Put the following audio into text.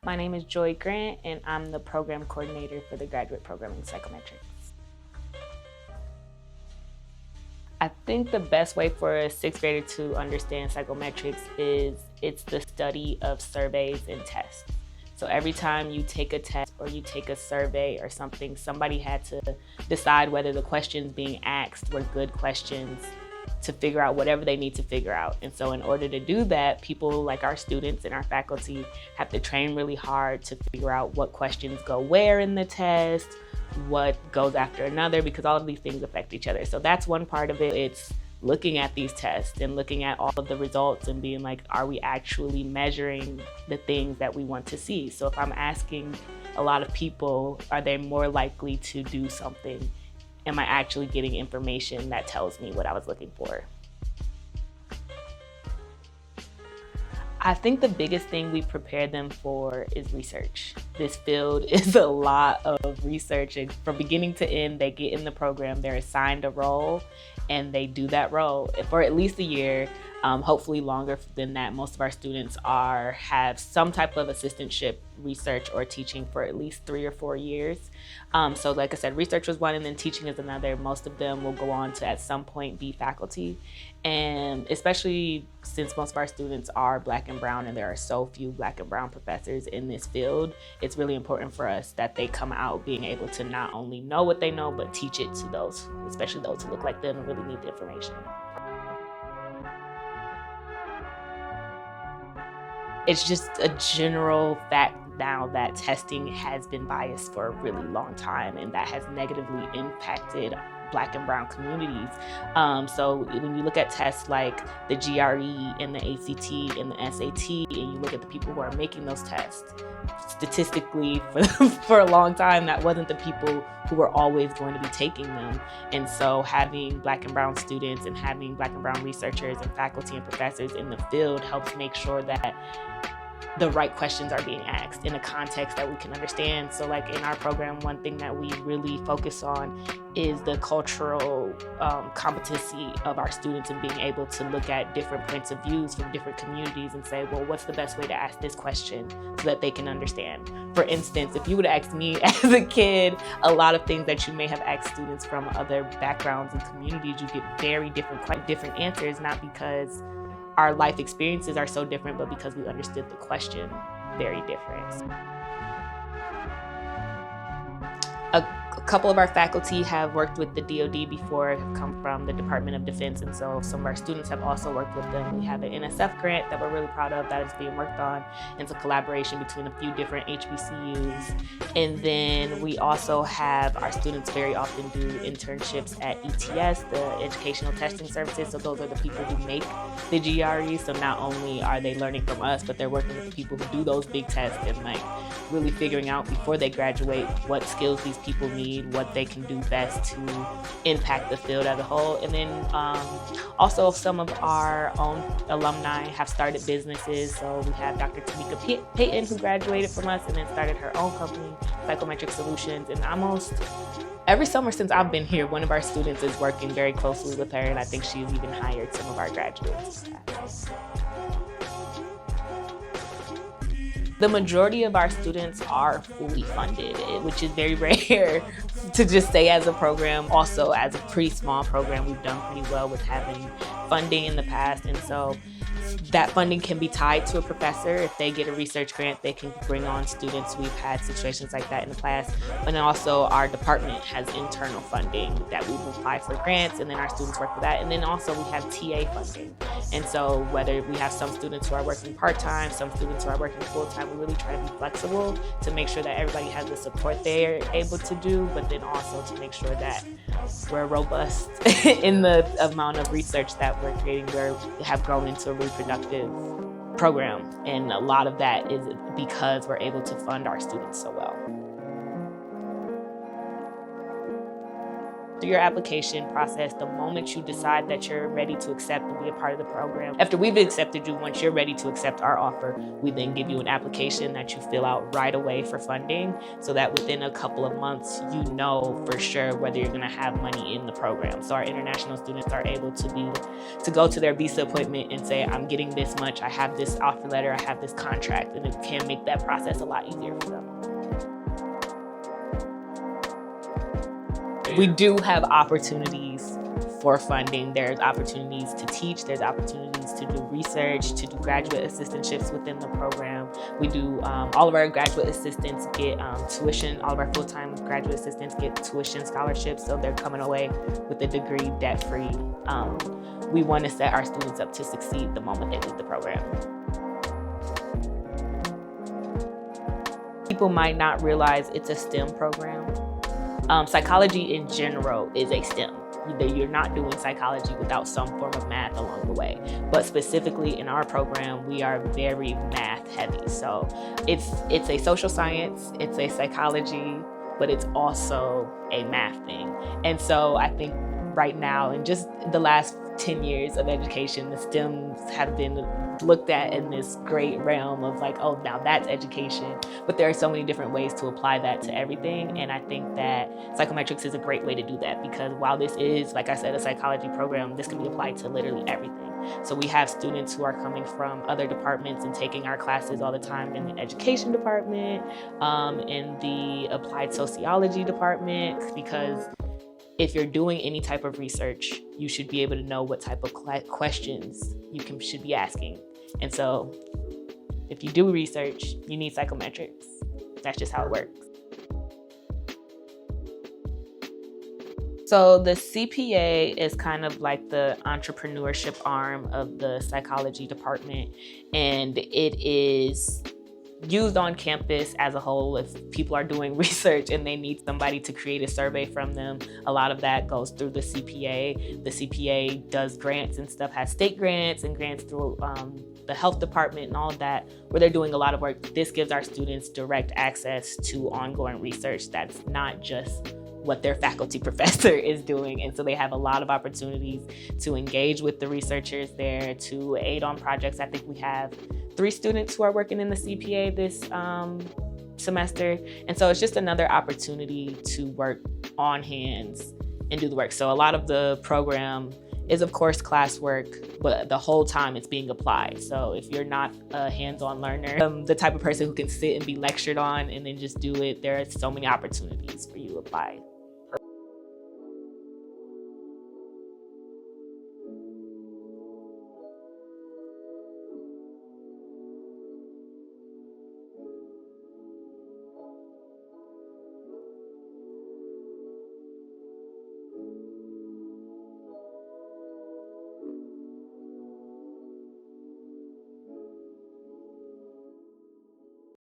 My name is Joy Grant, and I'm the program coordinator for the graduate program in Psychometrics. I think the best way for a sixth grader to understand psychometrics is it's the study of surveys and tests. So every time you take a test or you take a survey or something, somebody had to decide whether the questions being asked were good questions to figure out whatever they need to figure out. And so in order to do that, people like our students and our faculty have to train really hard to figure out what questions go where in the test, what goes after another, because all of these things affect each other. So that's one part of it. It's looking at these tests and looking at all of the results and being like, are we actually measuring the things that we want to see? So if I'm asking a lot of people, are they more likely to do something? Am I actually getting information that tells me what I was looking for? I think the biggest thing we prepare them for is research. This field is a lot of research, and from beginning to end, they get in the program, they're assigned a role, and they do that role for at least a year, hopefully longer than that. Most of our students have some type of assistantship, research, or teaching for at least 3 or 4 years. So like I said, research was one, and then teaching is another. Most of them will go on to at some point be faculty. And especially since most of our students are Black and brown, and there are so few Black and brown professors in this field, it's really important for us that they come out being able to not only know what they know, but teach it to those, especially those who look like them and really need the information. It's just a general fact now that testing has been biased for a really long time, and that has negatively impacted Black and brown communities. So when you look at tests like the GRE and the ACT and the SAT, and you look at the people who are making those tests, statistically for a long time, that wasn't the people who were always going to be taking them. And so having Black and brown students and having Black and brown researchers and faculty and professors in the field helps make sure that the right questions are being asked in a context that we can understand. So like in our program, one thing that we really focus on is the cultural competency of our students and being able to look at different points of views from different communities and say, well, what's the best way to ask this question so that they can understand? For instance, if you would ask me as a kid, a lot of things that you may have asked students from other backgrounds and communities, you get very quite different answers, not because our life experiences are so different, but because we understood the question very different. A couple of our faculty have worked with the DoD before, have come from the Department of Defense, and so some of our students have also worked with them. We have an NSF grant that we're really proud of that is being worked on. It's a collaboration between a few different HBCUs. And then we also have our students very often do internships at ETS, the Educational Testing Services. So those are the people who make the GRE. So not only are they learning from us, but they're working with the people who do those big tests and like really figuring out before they graduate what skills these people need, what they can do best to impact the field as a whole. And then also some of our own alumni have started businesses. So we have Dr. Tamika Payton, who graduated from us and then started her own company, Psychometric Solutions. And almost every summer since I've been here, one of our students is working very closely with her, and I think she's even hired some of our graduates. The majority of our students are fully funded, which is very rare to just say as a program. Also, as a pretty small program, we've done pretty well with having funding in the past, and so that funding can be tied to a professor. If they get a research grant, they can bring on students. We've had situations like that in the past. And also our department has internal funding that we will apply for grants, and then our students work with that. And then also we have TA funding. And so whether we have some students who are working part-time, some students who are working full-time, we really try to be flexible to make sure that everybody has the support they're able to do, but then also to make sure that we're robust in the amount of research that we're creating. We have grown into a really productive program, and a lot of that is because we're able to fund our students so well. through your application process, the moment you decide that you're ready to accept and be a part of the program, after we've accepted you, once you're ready to accept our offer, we then give you an application that you fill out right away for funding, so that within a couple of months, you know for sure whether you're gonna have money in the program. So our international students are able to go to their visa appointment and say, I'm getting this much, I have this offer letter, I have this contract, and it can make that process a lot easier for them. We do have opportunities for funding. There's opportunities to teach, there's opportunities to do research, to do graduate assistantships within the program. We do, all of our graduate assistants get tuition, all of our full-time graduate assistants get tuition scholarships, so they're coming away with a degree debt-free. We want to set our students up to succeed the moment they leave the program. People might not realize it's a STEM program. Psychology in general is a STEM. You're not doing psychology without some form of math along the way. But specifically in our program, we are very math heavy. So it's a social science, it's a psychology, but it's also a math thing. And so I think right now, in just the last 10 years of education, the STEMs have been looked at in this great realm of like, oh, now that's education. But there are so many different ways to apply that to everything. And I think that Psychometrics is a great way to do that, because while this is, like I said, a psychology program, this can be applied to literally everything. So we have students who are coming from other departments and taking our classes all the time in the education department, in the applied sociology department, because if you're doing any type of research, you should be able to know what type of questions you should be asking. And so if you do research, you need psychometrics. That's just how it works. So the CPA is kind of like the entrepreneurship arm of the psychology department, and it is used on campus as a whole. If people are doing research and they need somebody to create a survey from them, a lot of that goes through the CPA. The CPA does grants and stuff, has state grants and grants through the health department and all of that, where they're doing a lot of work. This gives our students direct access to ongoing research that's not just what their faculty professor is doing. And so they have a lot of opportunities to engage with the researchers there, to aid on projects. I think we have 3 students who are working in the CPA this semester. And so it's just another opportunity to work on hands and do the work. So a lot of the program is, of course, classwork, but the whole time it's being applied. So if you're not a hands-on learner, the type of person who can sit and be lectured on and then just do it, there are so many opportunities for you to apply.